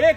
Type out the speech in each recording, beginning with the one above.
1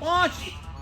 5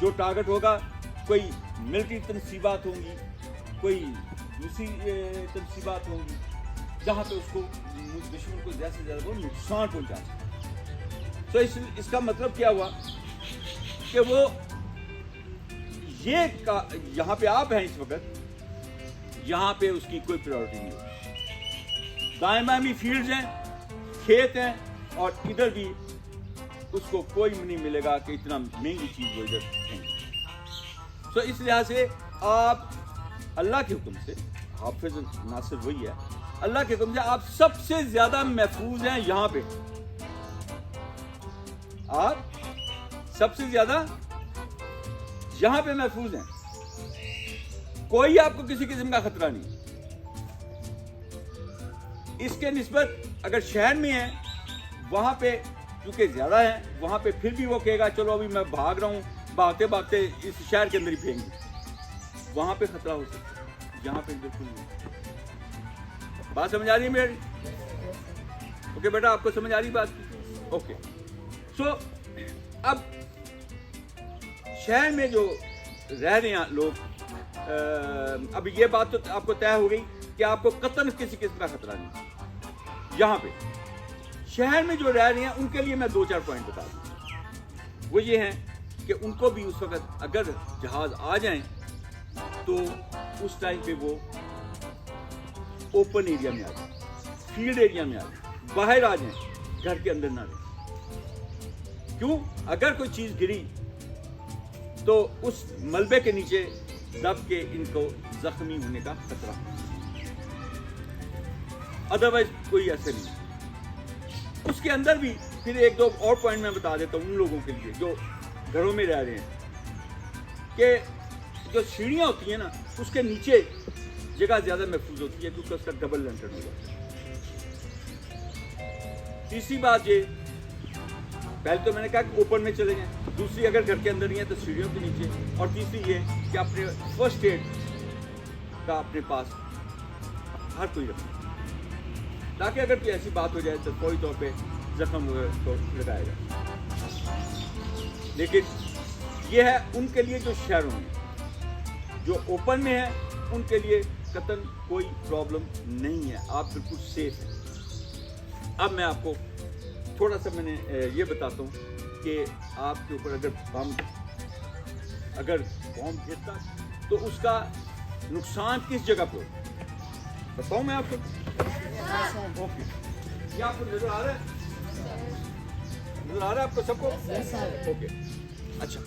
جو ٹارگٹ ہوگا کوئی ملٹری تنصیبات ہوں گی, کوئی دوسری تنصیبات ہوں گی, جہاں پہ اس کو دشمن کو زیادہ سے زیادہ وہ نقصان پہنچا سکے. تو اس کا مطلب کیا ہوا کہ وہ یہ یہاں پہ آپ ہیں اس وقت, یہاں پہ اس کی کوئی پرائورٹی نہیں ہوگی. دائیں بائیں بھی فیلڈز ہیں, کھیت ہیں, اور ادھر بھی اس کو کوئی نہیں ملے گا کہ اتنا مہنگی چیز وہ ادھر ہیں. تو اس لحاظ سے آپ اللہ کے حکم سے, حافظ ناصر وہی ہے, اللہ کے حکم سے آپ سب سے زیادہ محفوظ ہیں یہاں پہ. آپ سب سے زیادہ یہاں پہ محفوظ ہیں, کوئی آپ کو کسی قسم کا خطرہ نہیں. اس کے نسبت اگر شہر میں ہے وہاں پہ کیونکہ زیادہ ہے, وہاں پہ پھر بھی وہ کہے گا چلو ابھی میں بھاگ رہا ہوں, بھاگتے بھاگتے اس شہر کے اندر ہی پھینک گے, وہاں پہ خطرہ ہو سکتا ہے, یہاں پہ بالکل نہیں. بات سمجھ آ رہی ہے میری؟ اوکے بیٹا, آپ کو سمجھ آ رہی بات؟ اوکے. سو اب شہر میں جو رہ رہے ہیں لوگ, اب یہ بات تو آپ کو طے ہو گئی کہ آپ کو قطعاً کسی قسم کا خطرہ نہیں. یہاں پہ شہر میں جو رہ رہے ہیں ان کے لیے میں 2-4 پوائنٹ بتا دوں. وہ یہ ہیں کہ ان کو بھی اس وقت اگر جہاز آ جائیں تو اس ٹائم پہ وہ اوپن ایریا میں آ جائیں, فیلڈ ایریا میں آ جائیں, باہر آ جائیں, گھر کے اندر نہ رہیں. کیوں؟ اگر کوئی چیز گری تو اس ملبے کے نیچے دب کے ان کو زخمی ہونے کا خطرہ, ادروائز کوئی ایسے نہیں. اس کے اندر بھی پھر 1-2 اور پوائنٹ میں بتا دیتا ہوں ان لوگوں کے لیے جو گھروں میں رہ رہے ہیں, کہ جو سیڑھیاں ہوتی ہیں نا اس کے نیچے جگہ زیادہ محفوظ ہوتی ہے کیونکہ اس کا ڈبل لینٹرن ہو جاتا ہے. تیسری بات یہ, پہلے تو میں نے کہا کہ اوپن میں چلے جائیں, دوسری اگر گھر کے اندر نہیں ہے تو سیڑھیوں کے نیچے, اور تیسری یہ کہ اپنے فرسٹ ایڈ کا اپنے پاس ہر کوئی رکھے تاکہ اگر کوئی ایسی بات ہو جائے تو فوری طور پہ زخم کو لگایا جائے. لیکن یہ ہے ان کے لیے جو شہروں میں, جو اوپن میں ہے ان کے لیے قطعاً کوئی پرابلم نہیں ہے, آپ بالکل سیف ہیں. اب میں آپ کو تھوڑا سا میں نے یہ بتاتا ہوں کہ آپ کے اوپر اگر بم گرتا تو اس کا نقصان کس جگہ پہ ہوتا ہے, بتاؤں میں آپ کو؟ اوکے, یہ آپ کو نظر آ رہا ہے؟ نظر آ رہا ہے آپ کو سب کو؟ اوکے. اچھا,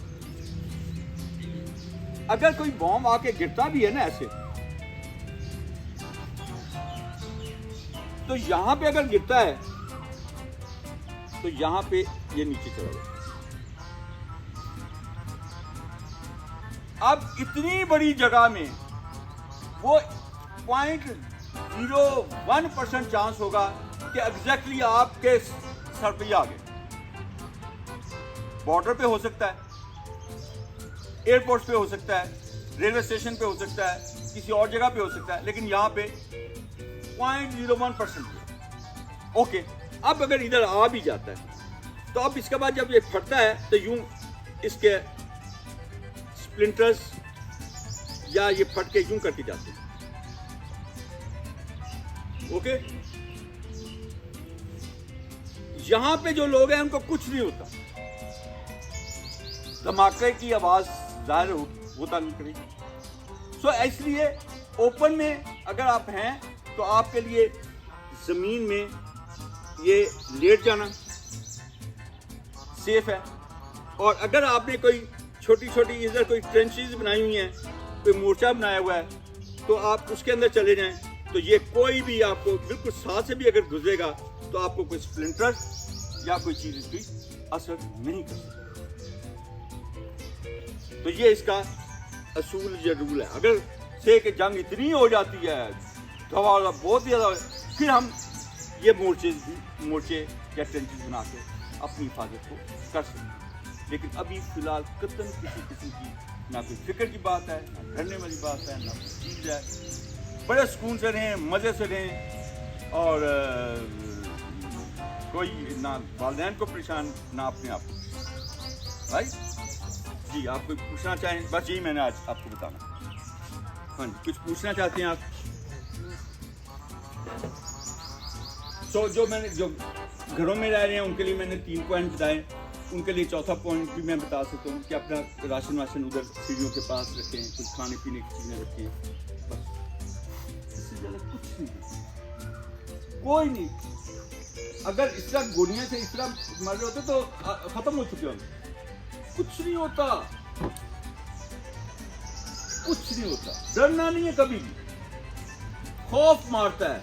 اگر کوئی بم آ کے گرتا بھی ہے نا ایسے, تو یہاں پہ اگر گرتا ہے تو یہاں پہ یہ نیچے چلا جائے. اب اتنی بڑی جگہ میں وہ 0.01% چانس ہوگا کہ ایگزیکٹلی آپ کے سر پہ ہی آ گئے. بارڈر پہ ہو سکتا ہے, ایئرپورٹ پہ ہو سکتا ہے, ریلوے اسٹیشن پہ ہو سکتا ہے, کسی اور جگہ پہ ہو سکتا ہے, لیکن یہاں پہ 0.01%. اوکے, اب اگر ادھر آ بھی جاتا ہے تو اب اس کے بعد جب یہ پھٹتا ہے تو یوں اس کے سپلنٹرز یا یہ پھٹ کے یوں کر کے جاتے ہیں. اوکے, یہاں پہ جو لوگ ہیں ان کو کچھ نہیں ہوتا, دھماکے کی آواز ظاہر ہوتا نہیں کری. سو اس لیے اوپن میں اگر آپ ہیں تو آپ کے لیے زمین میں یہ لیٹ جانا سیف ہے. اور اگر آپ نے کوئی چھوٹی چھوٹی ادھر کوئی ٹرنچز بنائی ہوئی ہیں, کوئی مورچہ بنایا ہوا ہے, تو آپ اس کے اندر چلے جائیں تو یہ کوئی بھی آپ کو بالکل ساتھ سے بھی اگر گزرے گا تو آپ کو کوئی سپلنٹر یا کوئی چیز اس کی اثر نہیں کر سکتی. تو یہ اس کا اصول, یہ رول ہے. اگر سے کہ جنگ اتنی ہو جاتی ہے دوا بہت زیادہ, پھر ہم یہ مورچے یا ٹرنچز بنا کے اپنی حفاظت کو کر سکتے ہیں. لیکن ابھی فی الحال قطعاً کسی قسم کی نہ کوئی فکر کی بات ہے, نہ ڈرنے والی بات ہے, نہ کوئی چیز ہے. بڑے سکون سے رہیں, مزے سے رہیں, اور کوئی نہ والدین کو پریشان نہ اپنے آپ کو. بھائی جی آپ کوئی پوچھنا چاہیں؟ بس یہی میں نے آج آپ کو بتانا. ہاں جی کچھ پوچھنا چاہتے ہیں آپ؟ سو جو میں نے جو گھروں میں رہ رہے ہیں ان کے لیے میں نے 3 پوائنٹ بتائے. ان کے لیے چوتھا پوائنٹ بھی میں بتا سکتا ہوں کہ اپنا راشن واشن ادھر سیڑھیوں کے پاس رکھیں, کچھ کھانے پینے کی چیزیں رکھیں, بس اس سے زیادہ کچھ نہیں, کوئی نہیں. اگر اس طرح گولیاں سے اس طرح مر رہے ہوتے تو ختم ہو چکے ہوتے. کچھ نہیں ہوتا, کچھ نہیں ہوتا. ڈرنا نہیں ہے کبھی بھی, خوف مارتا ہے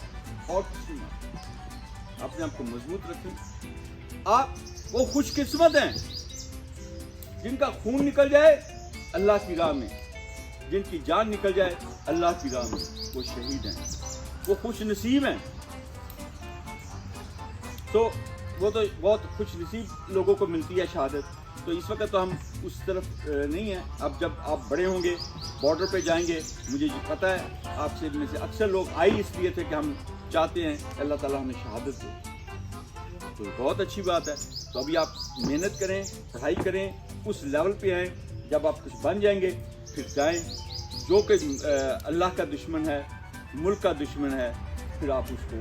اور کچھ نہیں مارتا. اپنے آپ کو مضبوط رکھیں. آپ وہ خوش قسمت ہیں جن کا خون نکل جائے اللہ کی راہ میں, جن کی جان نکل جائے اللہ کی راہ میں, وہ شہید ہیں, وہ خوش نصیب ہیں. تو وہ تو بہت خوش نصیب لوگوں کو ملتی ہے شہادت. تو اس وقت تو ہم اس طرف نہیں ہیں. اب جب آپ بڑے ہوں گے, بارڈر پہ جائیں گے, مجھے یہ پتہ ہے آپ سے میں سے اکثر لوگ آئی اس لیے تھے کہ ہم چاہتے ہیں اللہ تعالیٰ ہمیں شہادت دے. تو بہت اچھی بات ہے. تو ابھی آپ محنت کریں, پڑھائی کریں, اس لیول پہ آئیں. جب آپ کچھ بن جائیں گے پھر جائیں. جو کہ اللہ کا دشمن ہے, ملک کا دشمن ہے, پھر آپ اس کو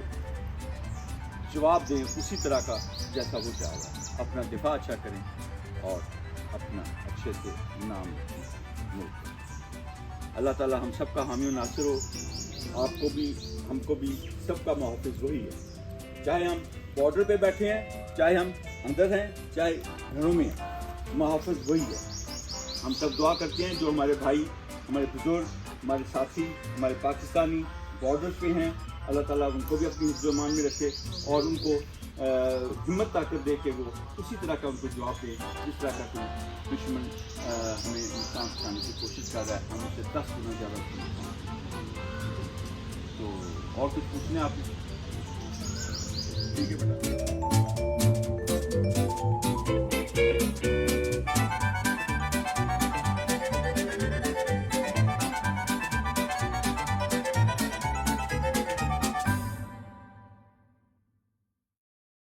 جواب دیں اسی طرح کا جیسا وہ چاہے. اپنا دفاع اچھا کریں اور اپنا اچھے سے نام ملک. اللہ تعالیٰ ہم سب کا حامی و ناصر ہو. آپ کو بھی, ہم کو بھی, سب کا محافظ وہی ہے. چاہے ہم بارڈر پہ بیٹھے ہیں, چاہے ہم اندر ہیں, چاہے گھروں میں ہیں, محافظ وہی ہے. ہم سب دعا کرتے ہیں جو ہمارے بھائی, ہمارے بزرگ, ہمارے ساتھی, ہمارے پاکستانی بارڈر پہ ہیں, اللہ تعالیٰ ان کو بھی اپنی حفظ و امان میں رکھے اور ان کو ہمت طاقت دے کے وہ اسی طرح کا ان کو جواب دے جس طرح کا کوئی دشمن ہمیں نقصان پہنچانے کی کوشش کر رہا ہے. ہم اس سے 10 گنا زیادہ نقصان. تو اور کچھ پوچھنے آپ؟ ٹھیک ہے بیٹا.